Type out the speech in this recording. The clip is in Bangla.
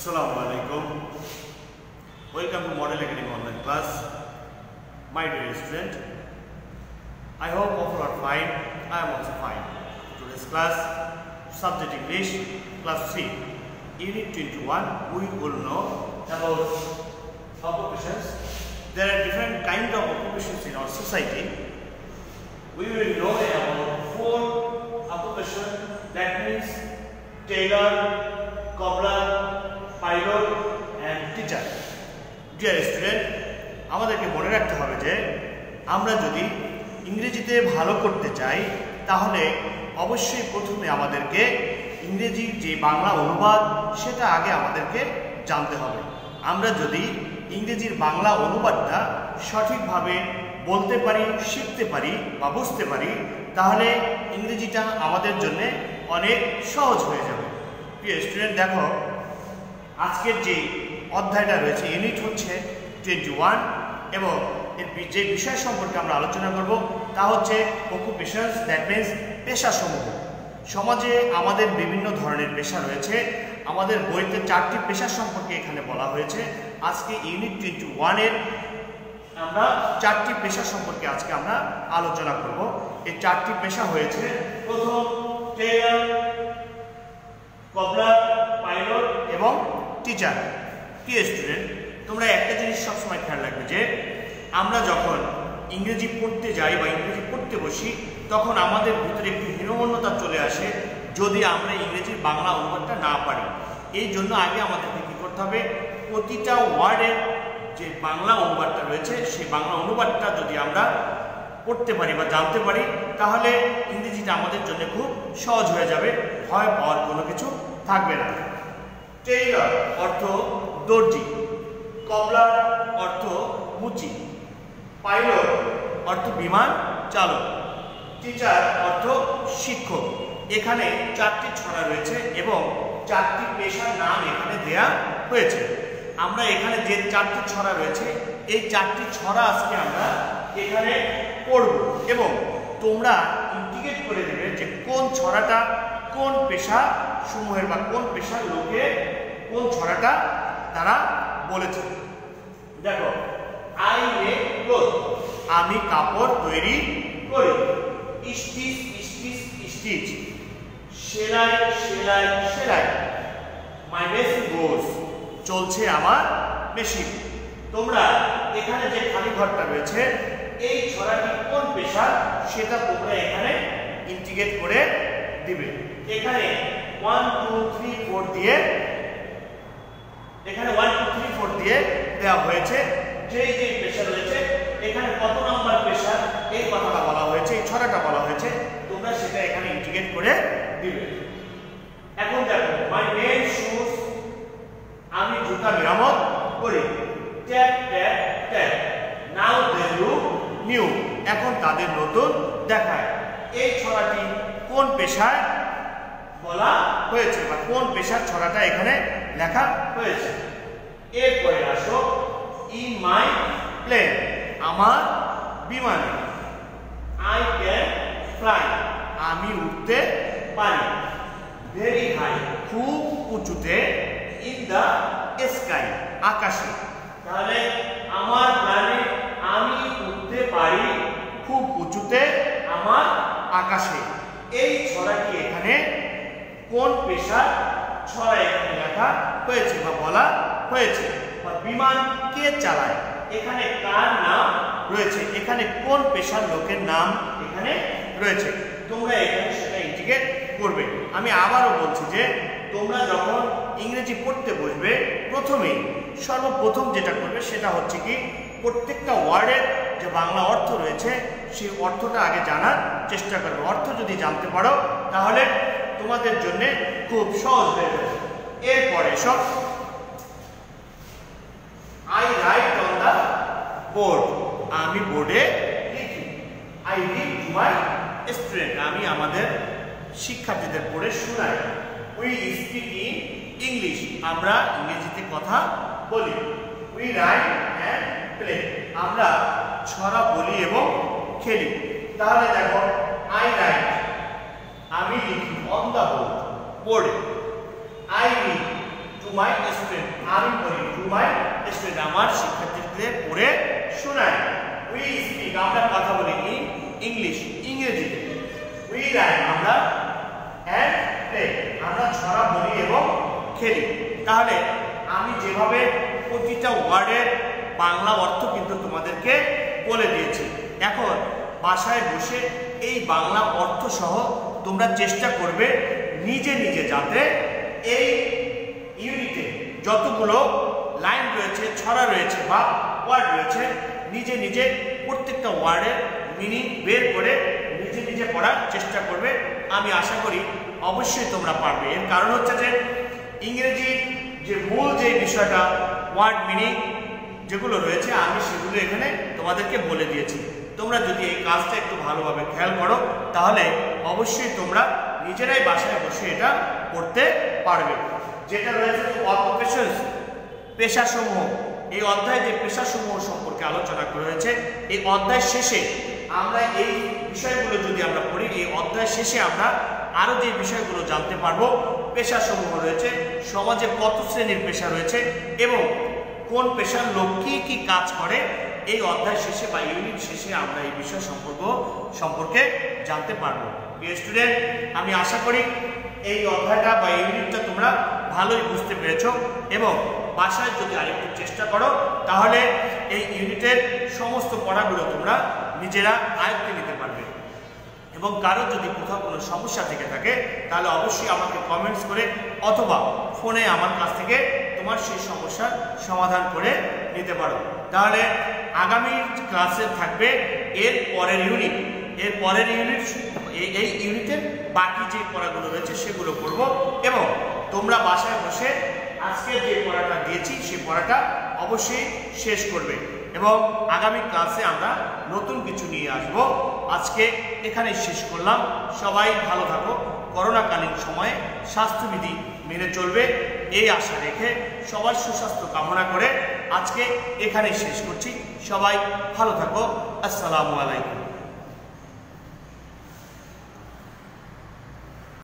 Assalamualaikum. Welcome to Model Academy online class. My dear student, I hope all are fine. I am also fine. Today's class, subject English, class 3, Unit 21. We will know about occupations. There are different kinds of occupations in our society. We will know about 4 occupations. That means tailor, cobbler, pilot and teacher. Dear student, আমাদেরকে মনে রাখতে হবে যে আমরা যদি ইংরেজিতে ভালো করতে চাই তাহলে অবশ্যই প্রথমে আমাদেরকে ইংরেজির যে বাংলা অনুবাদ সেটা আগে আমাদেরকে জানতে হবে। আমরা যদি ইংরেজির বাংলা অনুবাদটা সঠিকভাবে বলতে পারি, শিখতে পারি বা বুঝতে পারি তাহলে ইংরেজিটা আমাদের জন্য অনেক সহজ হয়ে যাবে। প্রিয় স্টুডেন্ট, দেখো আজকের যে অধ্যায়টা রয়েছে ইউনিট হচ্ছে 21 এবং এর যে বিষয় সম্পর্কে আমরা আলোচনা করব তা হচ্ছে অকুপেশনস, দ্যাট মিন্স পেশাসমূহ। সমাজে আমাদের বিভিন্ন ধরনের পেশা রয়েছে। আমাদের বইতে 4টি পেশা সম্পর্কে এখানে বলা হয়েছে। আজকে ইউনিট 21 এর আমরা 4টি পেশা সম্পর্কে আজকে আমরা আলোচনা করব। এই 4টি পেশা হয়েছে প্রথম টেইলর, কবলার, পাইলট এবং টিচার। প্রিয় স্টুডেন্ট, তোমরা একটা জিনিস সবসময় খেয়াল রাখবে যে আমরা যখন ইংরেজি পড়তে যাই বা ইংরেজি পড়তে বসি তখন আমাদের ভিতরে একটু হীনমন্যতা চলে আসে যদি আমরা ইংরেজির বাংলা অনুবাদটা না পারি। এই জন্য আগে আমাদেরকে কী করতে হবে, প্রতিটা ওয়ার্ডের যে বাংলা অনুবাদটা রয়েছে সেই বাংলা অনুবাদটা যদি আমরা পড়তে পারি বা জানতে পারি তাহলে ইংরেজিটা আমাদের জন্য খুব সহজ হয়ে যাবে, ভয় পাওয়ার কোনো কিছু থাকবে না। টেইলর অর্থ দর্জি, কবলার অর্থ মুচি, পাইলট অর্থ বিমান চালক, টিচার অর্থ শিক্ষক। এখানে 4টি ছড়া রয়েছে এবং 4টি পেশার নাম এখানে দেয়া হয়েছে। আমরা এখানে যে 4টি ছড়া রয়েছে এই 4টি ছড়া আজকে আমরা এখানে পড়ব এবং তোমরা ইন্ডিকেট করে দেবে যে কোন ছড়াটা কোন পেশা সমূহের বা কোন পেশার লোকে কোন ছড়াটা তারা বলেছে। দেখো, আই মেক ক্লথ, আমি কাপড় তৈরি করি। স্টিচ স্টিচ স্টিচ, সেলাই সেলাই সেলাই। মাই মেশিন গোস, চলছে আমার মেশিন। তোমরা এখানে যে খালি ঘরটা রয়েছে এই ছড়াটি কোন পেশা সেটা তোমরা এখানে ইন্ডিকেট করে দিবে। এখানে 1 2 3 4 দিয়ে এখানে 1 2 3 4 দিয়ে দেওয়া হয়েছে যে যে পেশা রয়েছে এখানে কত নাম্বার পেশা এই কথাটা বলা হয়েছে, এই ছড়াটা বলা হয়েছে, তোমরা সেটা এখানে ইন্ডিকেট করে দিবে। এখন দেখো, মাই মেন শুজ, আমি জুতা মেরামত করি। Tap tap tap, now they look new, এখন তাদের নতুন দেখায়। এই ছড়াটি কোন পেশায় বলা হয়েছে বা কোন পেশার ছড়াটা এখানে লেখা হয়েছে। এরপরে আসো, ইন মাই প্লেন, আমার বিমানে। আই ক্যান ফ্লাই, আমি উঠতে পারি। ভেরি হাই, খুব উঁচুতে। ইন দ্য স্কাই, আকাশে। তাহলে আমার প্লেনে আমি উঠতে পারি খুব উঁচুতে আমার আকাশে। এই ছড়াটি এখানে কোন পেশার ছড়া এখানে লেখা হয়েছে বা বলা হয়েছে। বা বিমান কে চালায়, এখানে কার নাম রয়েছে, এখানে কোন পেশার লোকের নাম এখানে রয়েছে। তোমরা এখানে সেটা ইন্ডিকেট করবে। আমি আবারও বলছি যে তোমরা যখন ইংরেজি পড়তে বসবে সর্বপ্রথম যেটা করবে সেটা হচ্ছে কি প্রত্যেকটা ওয়ার্ডের যে বাংলা অর্থ রয়েছে সেই অর্থটা আগে জানার চেষ্টা করবে। অর্থ যদি জানতে পারো তাহলে তোমাদের জন্য খুব সহজ হয়ে যাবে। এরপরে সব I right on the board, আমি বোর্ডে লিখি। I read to my student, আমি আমাদের শিক্ষার্থীদের পড়ে শোনাই। উই স্পিক ইন ইংলিশ, আমরা ইংরেজিতে কথা বলি। উই রাইট অ্যান্ড প্লে, আমরা ছড়া বলি এবং খেলি। তাহলে দেখো, আই রাইট, আমি লিখি, অন দ্য বোর্ড, বোর্ডে। I read, to my student, আমি পড়ি, টু মাই স্টুডেন্ট, আমার শিক্ষার্থীদের পড়ে শোনাই। উই স্পিক, আমরা কথা বলি, ইন ইংলিশ, ইংরেজিতে। উই রাইম, আমরা, অ্যান্ড প্লে, আমরা ছড়া বলি এবং খেলি। তাহলে আমি যেভাবে প্রতিটা ওয়ার্ডের বাংলা অর্থ কিন্তু তোমাদেরকে বলে দিয়েছি, এখন বাসায় বসে এই বাংলা অর্থ সহ তোমরা চেষ্টা করবে নিজে নিজে যাতে এই ইউনিটে যতগুলো লাইন রয়েছে, ছড়া রয়েছে বা ওয়ার্ড রয়েছে, নিজে নিজে প্রত্যেকটা ওয়ার্ডের মিনিং বের করে নিজে নিজে পড়ার চেষ্টা করবে। আমি আশা করি অবশ্যই তোমরা পারবে। এর কারণ হচ্ছে যে ইংরেজির যে মূল যে বিষয়টা, ওয়ার্ড মিনিং যেগুলো রয়েছে, আমি সেগুলো এখানে তোমাদেরকে বলে দিয়েছি। তোমরা যদি এই কাজটা একটু ভালোভাবে খেয়াল করো তাহলে অবশ্যই তোমরা নিজেরাই বাসায় বসে এটা করতে পারবে। যেটা রয়েছে অকুপেশনস, পেশাসমূহ, এই অধ্যায়ে যে পেশাসমূহ সম্পর্কে আলোচনা করা হয়েছে, এই অধ্যায় শেষে আমরা এই বিষয়গুলো যদি আমরা পড়ি, এই অধ্যায় শেষে আমরা আরো যে বিষয়গুলো জানতে পারবো। পেশাসমূহ রয়েছে, সমাজে কত শ্রেণীর পেশা রয়েছে এবং কোন পেশার লোক কি কি কাজ করে, এই অধ্যায় শেষে বা ইউনিট শেষে আমরা এই বিষয় সম্পর্কে জানতে পারবো। প্রিয় স্টুডেন্ট, আমি আশা করি এই অধ্যায়টা বা ইউনিটটা তোমরা ভালোই বুঝতে পেরেছো এবং বাসায় যদি আরেকটু চেষ্টা করো তাহলে এই ইউনিটের সমস্ত পড়াগুলো তোমরা নিজেরা আয়ত্তে নিতে পারবে। এবং কারো যদি কোথাও কোনো সমস্যা থেকে থাকে তাহলে অবশ্যই আমাকে কমেন্টস করে অথবা ফোনে আমার কাছ থেকে তোমার সেই সমস্যার সমাধান করে নিতে পারো। তাহলে আগামী ক্লাসে থাকবে এর পরের ইউনিট, এই ইউনিটের বাকি যে পড়াগুলো রয়েছে সেগুলো করব এবং তোমরা বাসায় বসে আজকে যে পড়াটা দিয়েছি সেই পড়াটা অবশ্যই শেষ করবে এবং আগামী ক্লাসে আমরা নতুন কিছু নিয়ে আসব। আজকে এখানে শেষ করলাম। সবাই ভালো থাকো, করোনাকালীন সময়ে স্বাস্থ্যবিধি মেনে চলবে এই আশা রেখে সবার সুস্বাস্থ্য কামনা করে আজকে এখানে শেষ করছি। সবাই ভালো থাকো। আসসালামু আলাইকুম।